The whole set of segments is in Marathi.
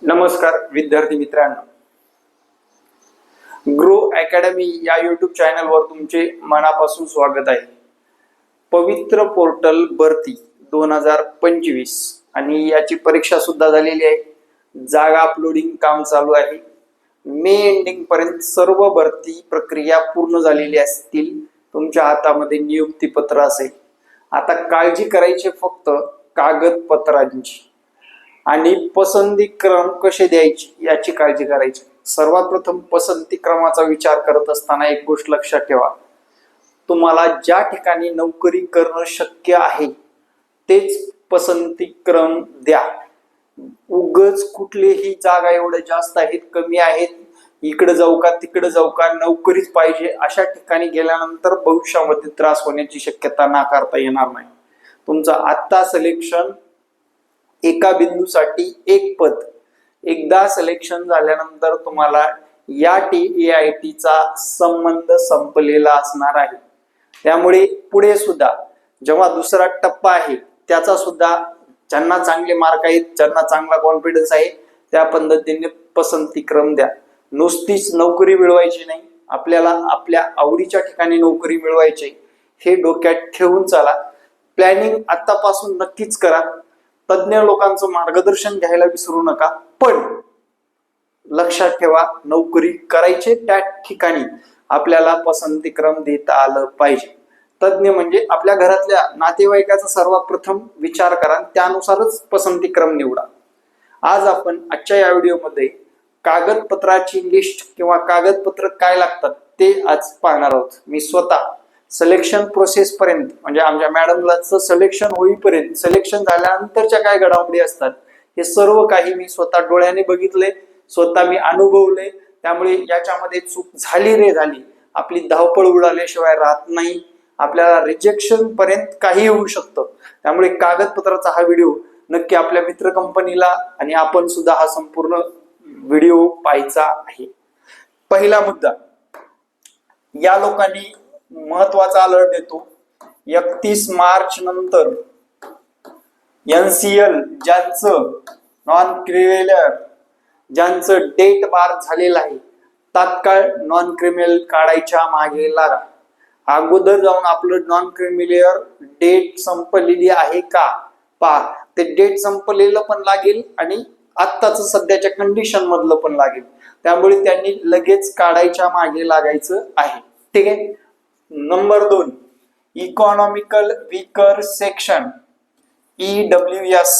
नमस्कार विद्यार्थी मित्रांनो, ग्रो अकॅडमी या युट्यूब चॅनलवर तुमचे मनापासून स्वागत आहे. पवित्र पोर्टल भरती 2025 आणि याची परीक्षा सुद्धा झालेली आहे. जागा अपलोडिंग काम चालू आहे. मे एंडिंग पर्यंत सर्व भरती प्रक्रिया पूर्ण झालेली असतील. तुमच्या हातामध्ये नियुक्ती पत्र असेल. आता काळजी करायची फक्त कागदपत्रांची आणि पसंती क्रम कसे द्यायचे याची काळजी करायची. सर्वात प्रथम पसंती क्रमाचा विचार करत असताना एक गोष्ट लक्षात ठेवा. तुम्हाला ज्या ठिकाणी नोकरी करणं शक्य आहे तेच पसंती क्रम द्या. उगच कुठलीही जागा एवढ्या जास्त आहेत, कमी आहेत, इकडे जाऊ का तिकडे जाऊ का, नोकरीच पाहिजे अशा ठिकाणी गेल्यानंतर भविष्यामध्ये त्रास होण्याची शक्यता नाकारता येणार नाही. तुमचं आत्ता सिलेक्शन एका बिंदूसाठी एक पद, एकदा सिलेक्शन झाल्यानंतर तुम्हाला या TEIT चा संबंध संपलेला असणार आहे. त्यामुळे पुढे सुद्धा जेव्हा दुसरा टप्पा आहे त्याचा सुद्धा ज्यांना चांगले मार्क आहेत, ज्यांना चांगला कॉन्फिडन्स आहे त्या पद्धतीने पसंती क्रम द्या. नुसतीच नोकरी मिळवायची नाही, आपल्याला आपल्या आवडीच्या ठिकाणी नोकरी मिळवायची हे डोक्यात ठेवून चला. प्लॅनिंग आतापासून नक्कीच करा. तज्ञ लोकांचं मार्गदर्शन घ्यायला विसरू नका. पण लक्षात ठेवा, नोकरी करायचे त्या ठिकाणी आपल्याला पसंती क्रम देता आलं पाहिजे. तज्ञ म्हणजे आपल्या घरातल्या नातेवाईकाचा सर्वात प्रथम विचार करा, त्यानुसारच पसंती क्रम निवडा. आज आपण आजच्या या व्हिडिओमध्ये कागदपत्राची लिस्ट किंवा कागदपत्र काय लागतात ते आज पाहणार आहोत. मी स्वतः सिलेक्शन प्रोसेस पर्यंत म्हणजे आमच्या मॅडमला सिलेक्शन होईपर्यंत, सिलेक्शन झाल्यानंतरच्या काय घडामोडी असतात हे सर्व काही मी स्वतः डोळ्याने बघितले, स्वतः मी अनुभवले. त्यामुळे याच्यामध्ये चूक झाली रे झाली, आपली धावपळ उडाल्याशिवाय राहत नाही. आपल्याला रिजेक्शन पर्यंत काही होऊ शकतं. त्यामुळे कागदपत्राचा हा व्हिडिओ नक्की आपल्या मित्र कंपनीला आणि आपण सुद्धा हा संपूर्ण व्हिडिओ पाहायचा आहे. पहिला मुद्दा, या लोकांनी महत्वाचा अलर्ट देतो. 31 मार्च नंतर NCL ज्यांचं नॉन क्रिमिनल, ज्यांचं डेट बार झालेला आहे, तात्काळ नॉन क्रिमिनल काढायच्या मागे लागा. अगोदर जाऊन आपलं नॉन क्रिमिनल डेट संपलेली आहे का पहा. ते डेट संपलेलं पण लागेल आणि आत्ताच सध्याच्या कंडिशन मधलं पण लागेल. त्यामुळे त्यांनी लगेच काढायच्या मागे लागायचं आहे. ठीक आहे. Number 2, economical weaker section EWS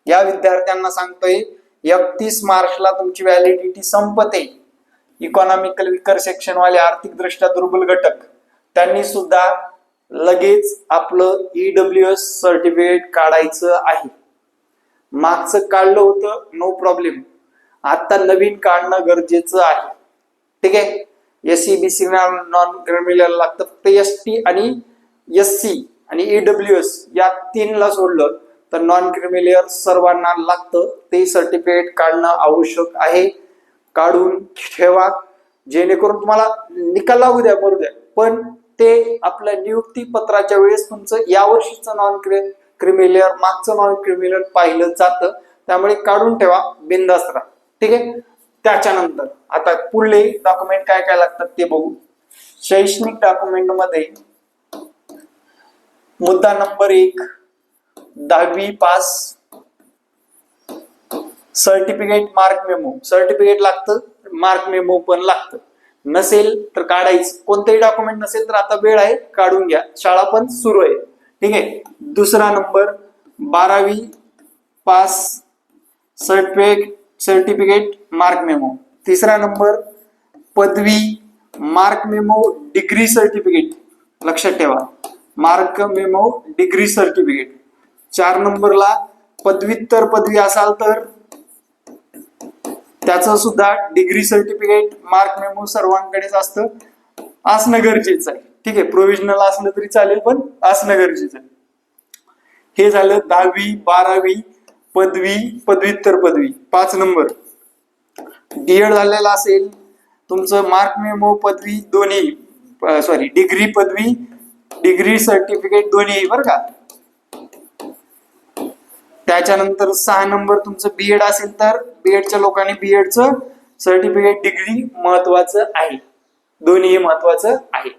या विद्यार्थ्यांना सांगतोय 31 मार्चला तुमची व्हॅलिडिटी संपते. इकॉनॉमिकल वीकर सेक्शन वाले आर्थिक दृष्ट्या दुर्बल घटक त्यांनी सुद्धा लगेच आपलं EWS सर्टिफिकेट काढायचं आहे. मागचं काढलं होतं नो प्रॉब्लेम, आता नवीन काढणं गरजेचं आहे. ठीक आहे. SCBC नॉन क्रिमिनल लागतं, फक्त ST आणि SC आणि EWS या 3ला सोडलं तर नॉन क्रिमिनल सर्वांना लागतं. ते सर्टिफिकेट काढणं आवश्यक आहे. काढून ठेवा जेणेकरून तुम्हाला निकाल लागू द्या मरू द्या, पण ते आपल्या नियुक्ती पत्राच्या वेळेस तुमचं यावर्षीचं नॉन क्रिमिनल मागचं नॉन क्रिमिनल पाहिलं जातं. त्यामुळे काढून ठेवा, बिनधास्त राहा. ठीक आहे. त्याच्यानंतर आता पुढले डॉक्युमेंट काय काय लागतात ते बघू. शैक्षणिक डॉक्युमेंट मध्ये मुद्दा नंबर 1, 10वी pass certificate, mark memo. Certificate लागतं, मार्क मेमो पण लागतं. नसेल तर काढायचं. कोणतेही डॉक्युमेंट नसेल तर आता वेळ आहे, काढून घ्या, शाळा पण सुरू आहे. ठीक आहे. दुसरा नंबर 12वी पास सर्टिफिकेट मार्क मेमो. तिसरा नंबर पदवी मार्क मेमो डिग्री सर्टिफिकेट. लक्षात ठेवा, मार्क मेमो डिग्री सर्टिफिकेट. 4 नंबरला पदव्युत्तर पदवी असाल तर त्याचं सुद्धा डिग्री सर्टिफिकेट मार्क मेमो सर्वांकडेच असणं गरजेचं आहे. ठीक आहे. प्रोव्हिजनल असलं तरी चालेल पण असणं गरजेचं आहे. हे झालं 10वी 12वी पदवी पदव्युत्तर पदवी. 5 नंबर DED झालेला असेल तुमचं मार्क मेमो पदवी दोन्ही, डिग्री पदवी डिग्री सर्टिफिकेट दोन्ही बरं का. त्याच्यानंतर 6 नंबर तुमचं बीएड असेल तर बीएडच्या लोकांनी बीएडचं सर्टिफिकेट डिग्री महत्वाचं आहे, दोन्ही महत्वाचं आहे.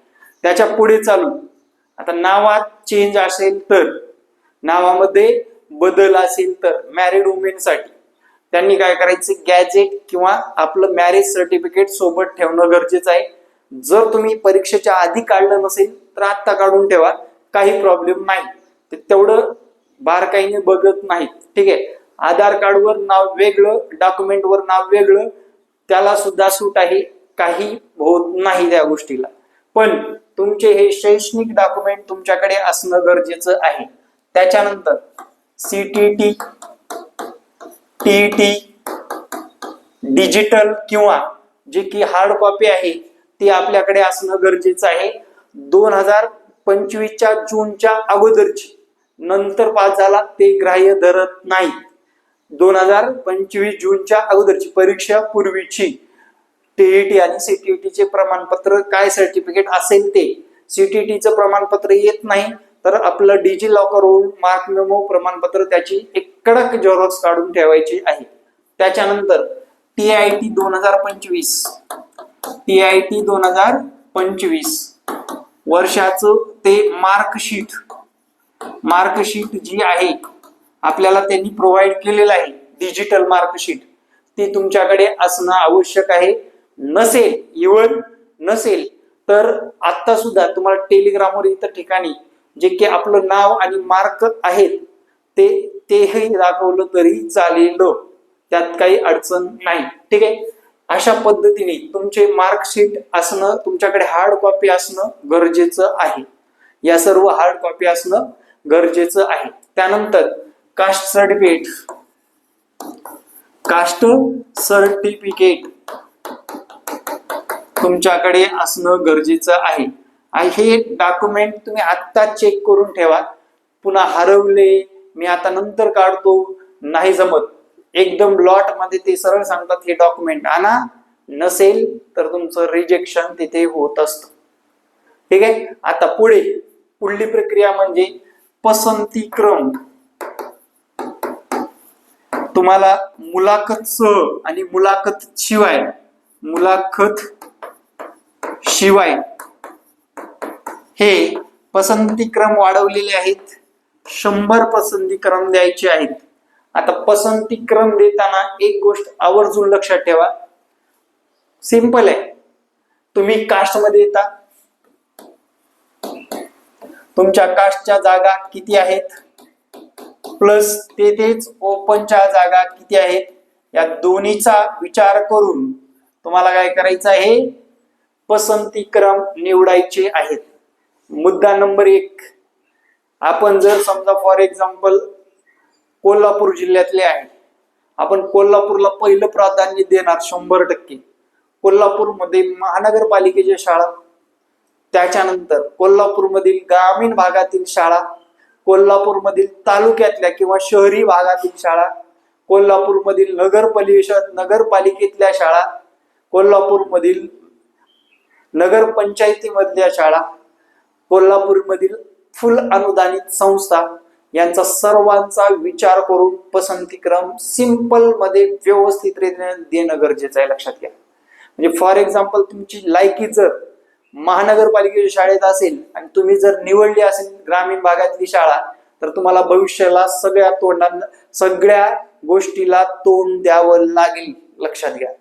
त्याच्या पुढे चालू, आता नावात चेंज असेल तर, नावामध्ये बदल असेल तर मॅरिड वुमेनसाठी त्यांनी काय करायचं, गॅजेट किंवा आपलं मॅरेज सर्टिफिकेट सोबत ठेवणं गरजेचं आहे. जर तुम्ही परीक्षेच्या आधी काढलं नसेल तर आत्ता काढून ठेवा, काही प्रॉब्लेम नाही. ते तेवढं बारकाईने बघत नाहीत. ठीक आहे, आधार कार्डवर नाव वेगळं, डॉक्युमेंटवर नाव वेगळं, त्याला सुद्धा सूट आहे, काही होत नाही त्या गोष्टीला. पण तुमचे हे शैक्षणिक डॉक्युमेंट तुमच्याकडे असणं गरजेचं आहे. त्याच्यानंतर सीटीटी, टीईटी, डिजिटल किंवा जे की हार्ड कॉपी आहे ती आपल्याकडे असणं गरजेचं आहे. 2025च्या जूनच्या अगोदरची, नंतर पास झाला ते ग्राह्य धरत नाही. 2025 जूनच्या अगोदरची परीक्षा पूर्वीची टीईटी आणि सीटीईटीचे प्रमाणपत्र काय सर्टिफिकेट असेल ते, सीटीईटीचं प्रमाणपत्र येत नाही तर आपलं डिजी लॉकरवरून मार्क मेमो प्रमाणपत्र त्याची एक कडक झेरॉक्स काढून ठेवायची आहे. त्याच्यानंतर टीआयटी 2025, टीआयटी 2025 वर्षाचं ते मार्कशीट, मार्कशीट जी आहे आपल्याला त्यांनी प्रोव्हाइड केलेलं आहे, डिजिटल मार्कशीट, ती तुमच्याकडे असणं आवश्यक आहे. नसेल तर आता सुद्धा तुम्हाला टेलिग्रामवर इतर ठिकाणी जे की आपलं नाव आणि मार्क आहेत तेही दाखवलं तरी चालेल, त्यात काही अडचण नाही. ठीक आहे, अशा पद्धतीने तुमचे मार्कशीट असणं, तुमच्याकडे हार्ड कॉपी असणं गरजेचं आहे. या सर्व हार्ड कॉपी असणं गरजेचं आहे. त्यानंतर कास्ट सर्टिफिकेट, कास्ट सर्टिफिकेट तुमच्याकडे असणं गरजेचं आहे. हे डॉक्युमेंट तुम्ही आत्ता चेक करून ठेवा. पुन्हा हरवले, मी आता नंतर काढतो, नाही जमत, एकदम लॉट मध्ये ते सरळ सांगतात हे डॉक्युमेंट आणा, नसेल तर तुमचं रिजेक्शन तिथे होत असतं. ठीक आहे, आता पुढली प्रक्रिया म्हणजे पसंती क्रम. तुम्हाला मुलाखत आणि मुलाखत शिवाय हे पसंती क्रम वाढवलेले आहेत. 100 पसंती क्रम द्यायचे आहेत. आता पसंती क्रम देताना एक गोष्ट आवर्जून लक्षात ठेवा, सिंपल आहे. तुम्ही कास्ट मध्ये येता, तुमच्या कास्टच्या जागा किती आहेत प्लस तेथेच ओपनच्या जागा किती आहेत, या दोन्हीचा विचार करून तुम्हाला काय करायचं आहे, पसंती क्रम निवडायचे आहेत. मुद्दा नंबर 1, आपण जर समजा फॉर एक्झाम्पल कोल्हापूर जिल्ह्यातले आहे, आपण कोल्हापूरला पहिलं प्राधान्य देणार 100%. कोल्हापूरमध्ये महानगरपालिकेच्या शाळा, त्याच्यानंतर कोल्हापूरमधील ग्रामीण भागातील शाळा, कोल्हापूरमधील तालुक्यातल्या किंवा शहरी भागातील शाळा, कोल्हापूरमधील नगरपालिकेतल्या शाळा, कोल्हापूरमधील नगरपंचायतीमधल्या शाळा, कोल्हापूरमधील फुल अनुदानित संस्था, यांचा सर्वांचा विचार करून पसंतीक्रम सिंपल मध्ये व्यवस्थितरित्या देणं गरजेचं आहे. लक्षात घ्या. म्हणजे फॉर एक्झाम्पल तुमची लायकी जर महानगरपालिकेच्या शाळेत असेल आणि तुम्ही जर निवडली असेल ग्रामीण भागातली शाळा, तर तुम्हाला भविष्याला सगळ्या गोष्टीला तोंड द्यावं लागेल. लक्षात घ्या.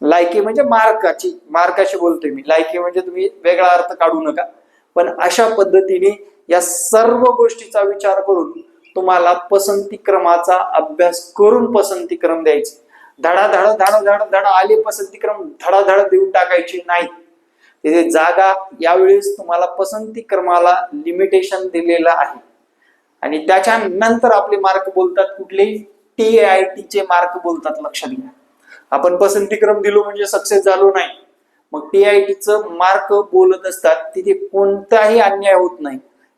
लायकी म्हणजे मार्काशी बोलतोय मी, लायकी म्हणजे तुम्ही वेगळा अर्थ काढू नका. पण अशा पद्धतीने या सर्व गोष्टीचा विचार करून तुम्हाला पसंती क्रमाचा अभ्यास करून पसंती क्रम द्यायचे. धडा आले पसंती क्रम धडा देऊन टाकायची नाही. तिथे जागा यावेळेस तुम्हाला पसंती क्रमाला लिमिटेशन दिलेलं आहे. आणि त्याच्यानंतर आपले मार्क बोलतात कुठले, टीआयटीचे मार्क बोलतात. लक्षात घ्या. आपण पसंती क्रम दिलो म्हणजे सक्सेस झालो नाही, मग टीआयटीचं मार्क बोलत असतात. तिथे कोणताही अन्याय होत नाही,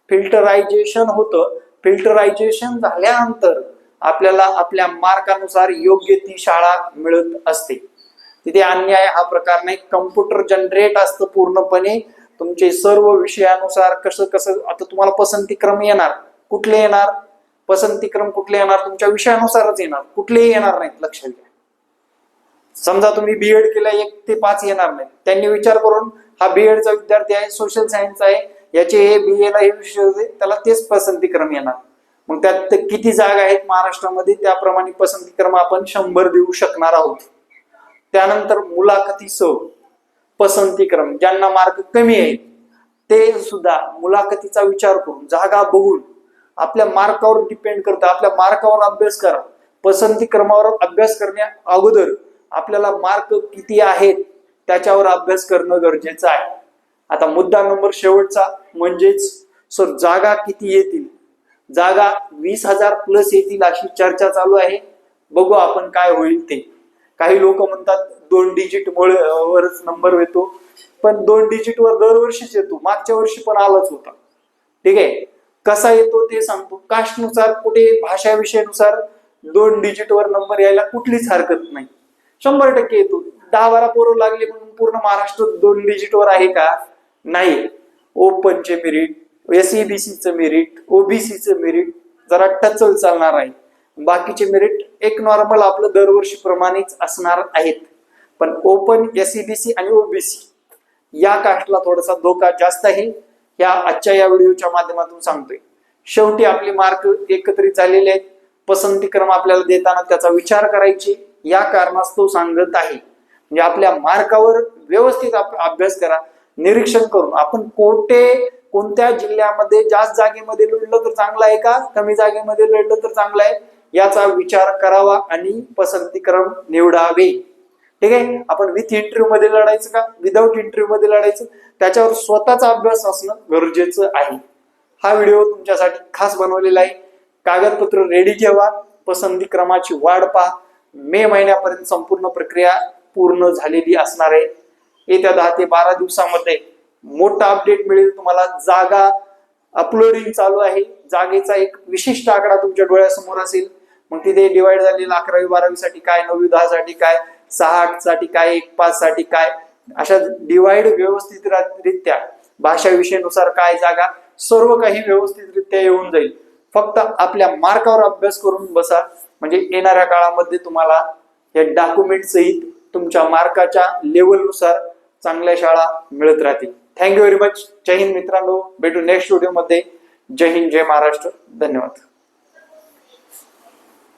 फिल्टरायझेशन होतं. फिल्टरायझेशन झाल्यानंतर आपल्याला आपल्या मार्कानुसार योग्य ती शाळा मिळत असते. तिथे अन्याय हा प्रकार नाही. कम्प्युटर जनरेट असतं पूर्णपणे तुमचे सर्व विषयानुसार. कसं आता तुम्हाला पसंती क्रम येणार, कुठले येणार, पसंतीक्रम कुठले येणार, तुमच्या विषयानुसारच येणार, कुठलेही येणार नाहीत, लक्षात घ्या. समजा तुम्ही बीएड केला 1 ते 5 येणार नाही, त्यांनी विचार करून हा बीएडचा विद्यार्थी आहे, सोशल सायन्स आहे, याचे हे बीए ला हे विषय होते, त्याला तेच पसंतीक्रम येणार. मग त्यात किती जागा आहेत महाराष्ट्रामध्ये, त्याप्रमाणे पसंतीक्रम आपण 100 देऊ शकणार आहोत. त्यानंतर मुलाखतीसह पसंतीक्रम, ज्यांना मार्क कमी आहेत ते सुद्धा मुलाखतीचा विचार करून, जागा बघून, आपल्या मार्कावर डिपेंड करतं, आपल्या मार्कावर अभ्यास करा. पसंतीक्रमावर अभ्यास करण्या अगोदर आपल्याला मार्क किती आहेत त्याच्यावर अभ्यास करणं गरजेचं आहे. आता मुद्दा नंबर शेवटचा म्हणजेच सर जागा किती येतील, जागा 20,000 प्लस येतील अशी चर्चा चालू आहे. बघू आपण काय होईल ते. काही लोक म्हणतात 2 डिजिट वरच नंबर येतो, पण 2 डिजिट वर दरवर्षीच येतो, मागच्या वर्षी पण आलाच होता. ठीक आहे, कसा येतो ते सांगतो. कास्टनुसार, कुठे भाषा विषयानुसार 2 डिजिट वर नंबर यायला कुठलीच हरकत नाही, 100% येतो. 10-12 पोरं लागले म्हणून पूर्ण महाराष्ट्र 2 डिजिट वर आहे का? नाही. ओपनचे मेरिट, SEBCचं मेरिट, OBCचं मेरिट जरा टचल चालणार आहे. बाकीचे मेरिट एक नॉर्मल आपलं दरवर्षी प्रमाणेच असणार आहेत. पण ओपन, SEBC आणि OBC या कास्टला थोडासा धोका जास्त आहे, या आजच्या या व्हिडिओच्या माध्यमातून सांगतोय. शेवटी आपले मार्क एकत्रित झालेले आहेत, पसंतीक्रम आपल्याला देताना त्याचा विचार करायचे, या कारणास्तव सांगत आहे. म्हणजे आपल्या मार्कावर व्यवस्थित अभ्यास करा, निरीक्षण करून आपण कोणत्या जिल्ह्यामध्ये जास्त जागेमध्ये लढलं तर चांगलं आहे का, कमी जागेमध्ये लढलं तर चांगलं आहे, याचा विचार करावा आणि पसंतीक्रम निवडावे. ठीक आहे, आपण विथ इंटरव्ह्यू मध्ये लढायचं का विदाऊट इंटरव्ह्यू मध्ये लढायचं, त्याच्यावर स्वतःचा अभ्यास असणं गरजेचं आहे. हा व्हिडिओ तुमच्यासाठी खास बनवलेला आहे. कागदपत्र रेडी ठेवा, पसंतीक्रमाची वाढ पहा. मे महिन्यापर्यंत संपूर्ण प्रक्रिया पूर्ण झालेली असणार आहे. येत्या 10 ते 12 दिवसामध्ये मोठा अपडेट मिळेल तुम्हाला. जागा अपलोडिंग चालू आहे, जागेचा एक विशिष्ट आकडा तुमच्या डोळ्यासमोर असेल. मग तिथे डिवाइड झालेला 11वी 12वी साठी काय, 9वी 10 साठी काय, 6-8 साठी काय, 1-5 साठी काय, अशा डिवाइड व्यवस्थितरित्या भाषा विषयानुसार काय जागा, सर्व काही व्यवस्थितरित्या येऊन जाईल. फक्त आपल्या मार्कावर अभ्यास करून बसा, म्हणजे येणाऱ्या काळामध्ये तुम्हाला या डॉक्युमेंट सहित तुमच्या मार्काच्या लेवलनुसार चांगल्या शाळा मिळत राहतील. Thank you very much. जय हिंद मित्रांनो, भेटू नेक्स्ट व्हिडिओ मध्ये. जय हिंद, जय महाराष्ट्र, धन्यवाद.